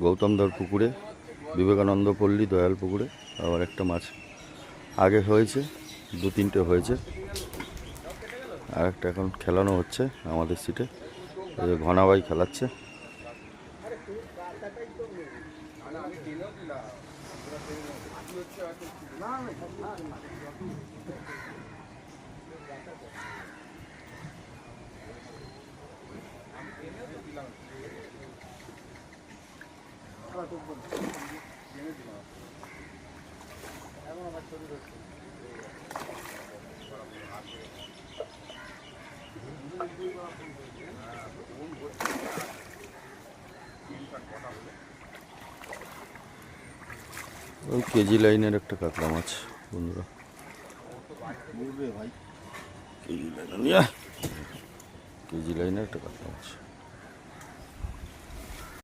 গৌতমদার পুকুরে, বিবেকানন্দ পল্লী দয়াল পুকুরে আবার একটা মাছ আগে হয়েছে, 2-3টে হয়েছে। আর একটা এখন খেলানো হচ্ছে আমাদের সিটে, ঘনাবাই খেলাচ্ছে। ওই কেজি লাইনের একটা কাতলা মাছ বন্ধুরা, কেজি লাইনের একটা কাতলা মাছ।